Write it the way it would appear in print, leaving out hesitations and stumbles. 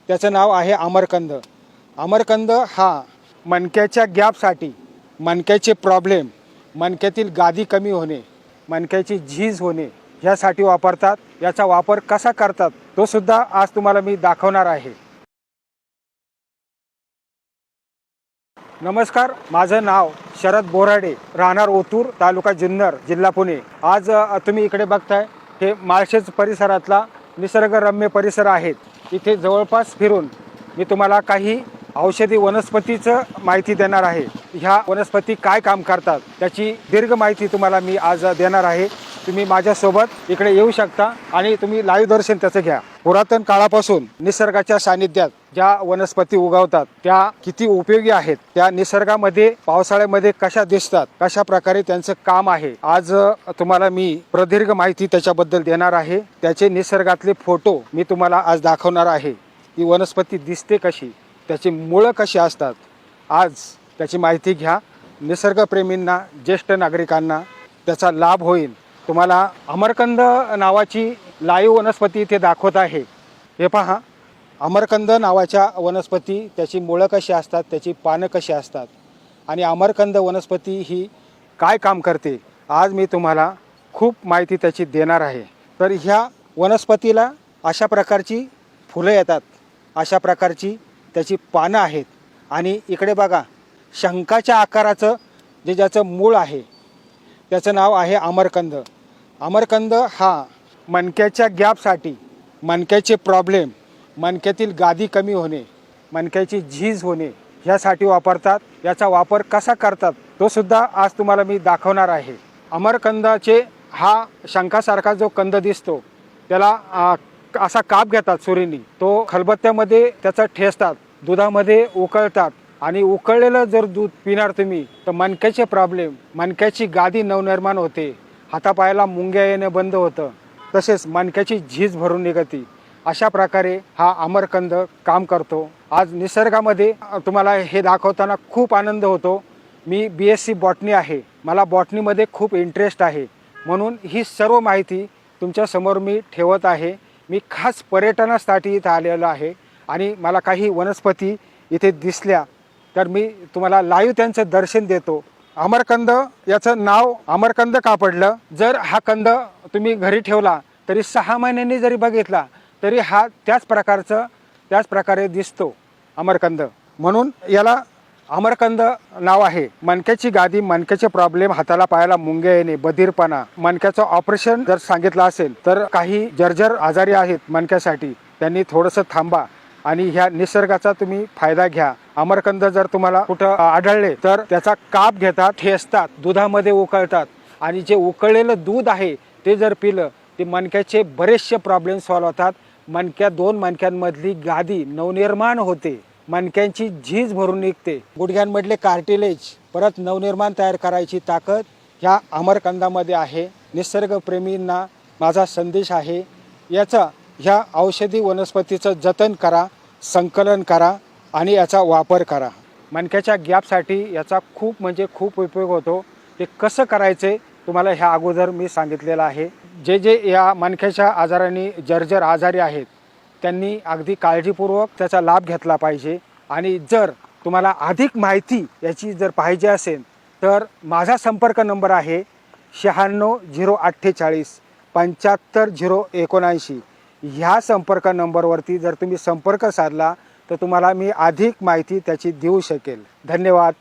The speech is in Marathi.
त्याचं नाव आहे आमरकंद। आमरकंद हा मणक्याच्या गॅपसाठी, मणक्याचे प्रॉब्लेम, मणक्यातील गादी कमी होणे, मणक्याची झीज होणे ह्यासाठी वापरतात। याचा वापर कसा करतात तो सुद्धा आज तुम्हाला मी दाखवणार आहे। नमस्कार, माझं नाव शरद बोराडे, राहणार ओतूर, तालुका जुन्नर, जिल्हा पुणे। आज तुम्ही इकडे बघताय हे माळशेज परिसरातला निसर्गरम्य परिसर आहे। इथे जवळपास फिरून मी तुम्हाला काही औषधी वनस्पतीचं माहिती देणार आहे। ह्या वनस्पती काय काम करतात त्याची दीर्घ माहिती तुम्हाला मी आज देणार आहे। तुम्ही माझ्यासोबत इकडे येऊ शकता आणि तुम्ही लाईव्ह दर्शन त्याचं घ्या। पुरातन काळापासून निसर्गाच्या सानिध्यात ज्या वनस्पती उगवतात त्या किती उपयोगी आहेत, त्या निसर्गामध्ये पावसाळ्यामध्ये कशा दिसतात, कशा प्रकारे त्यांचं काम आहे, आज तुम्हाला मी प्रदीर्घ माहिती त्याच्याबद्दल देणार आहे। त्याचे निसर्गातले फोटो मी तुम्हाला आज दाखवणार आहे। ही वनस्पती दिसते कशी, त्याची मुळं कशी असतात, आज त्याची माहिती घ्या। निसर्गप्रेमींना, ज्येष्ठ नागरिकांना त्याचा लाभ होईल। तुम्हाला आमरकंद नावाची लाईव्ह वनस्पती इथे दाखवत आहे। हे पहा, आमरकंद नावाच्या वनस्पती, त्याची मुळं कशी असतात, त्याची पानं कशी असतात आणि आमरकंद वनस्पती ही काय काम करते, आज मी तुम्हाला खूप माहिती त्याची देणार आहे। तर ह्या वनस्पतीला अशा प्रकारची फुलं येतात, अशा प्रकारची त्याची पानं आहेत आणि इकडे बघा, शंखाच्या आकाराचं ज्याचं मूळ आहे त्याचं नाव आहे आमरकंद। आमरकंद हा मणक्याच्या गॅपसाठी, मणक्याचे प्रॉब्लेम, मणक्यातील गादी कमी होणे, मणक्याची झीज होणे ह्यासाठी वापरतात। याचा वापर कसा करतात तो सुद्धा आज तुम्हाला मी दाखवणार आहे। आमरकंदाचे हा शंखासारखा जो कंद दिसतो त्याला असा काप घेतात सुरीनी, तो खलबत्त्यामध्ये त्याचा ठेचतात, दुधामध्ये उकळतात आणि उकळलेलं जर दूध पिणार तुम्ही तर मणक्याचे प्रॉब्लेम, मणक्याची गादी नवनिर्माण होते, हातापायाला मुंग्या येणे बंद होतं, तसेच मणक्याची झीज भरून निघते। अशा प्रकारे हा आमरकंद काम करतो। आज निसर्गामध्ये तुम्हाला हे दाखवताना खूप आनंद होतो। मी BSc बॉटनी आहे, मला बॉटनीमध्ये खूप इंटरेस्ट आहे, म्हणून ही सर्व माहिती तुमच्यासमोर मी ठेवत आहे। मी खास पर्यटनासाठी इथं आलेलो आहे आणि मला काही वनस्पती इथे दिसल्या तर मी तुम्हाला लाईव्ह त्यांचं दर्शन देतो। आमरकंद याचं नाव आमरकंद का पडलं, जर हा कंद तुम्ही घरी ठेवला तरी 6 महिन्यांनी जरी बघितला तरी हा त्याच प्रकारे दिसतो आमरकंद, म्हणून याला आमरकंद नाव आहे। मणक्याची गादी, मणक्याचे प्रॉब्लेम, हाताला पायाला मुंग्या येणे, बधीरपणा, मणक्याचं ऑपरेशन जर सांगितलं असेल तर काही जर्जर आजारी आहेत मणक्यासाठी, त्यांनी थोडंसं थांबा आणि ह्या निसर्गाचा तुम्ही फायदा घ्या। आमरकंद जर तुम्हाला कुठं आढळले तर त्याचा काप घेतात, ठेचतात, दुधामध्ये उकळतात आणि जे उकळलेलं दूध आहे ते जर पिलं ते मणक्याचे बरेचसे प्रॉब्लेम सॉल्व्ह होतात। दोन मणक्यांमधली गादी नवनिर्माण होते, मणक्यांची झीज भरून निघते, गुडघ्यांमधले कार्टिलेज परत नवनिर्माण तयार करायची ताकद ह्या आमरकंदामध्ये आहे। निसर्गप्रेमींना माझा संदेश आहे, ह्या औषधी वनस्पतीचं जतन करा, संकलन करा आणि याचा वापर करा। मणक्याच्या गॅपसाठी याचा खूप म्हणजे खूप उपयोग होतो। ते कसं करायचे तुम्हाला ह्या अगोदर मी सांगितलेलं आहे। जे या मणक्याच्या आजाराने जर्जर आजारी आहेत त्यांनी अगदी काळजीपूर्वक त्याचा लाभ घेतला पाहिजे। आणि जर तुम्हाला अधिक माहिती याची जर पाहिजे असेल तर माझा संपर्क नंबर आहे 96 048 75 079। ह्या संपर्क नंबरवरती जर तुम्ही संपर्क साधला तर तुम्हाला मी अधिक माहिती त्याची देऊ शकेल। धन्यवाद।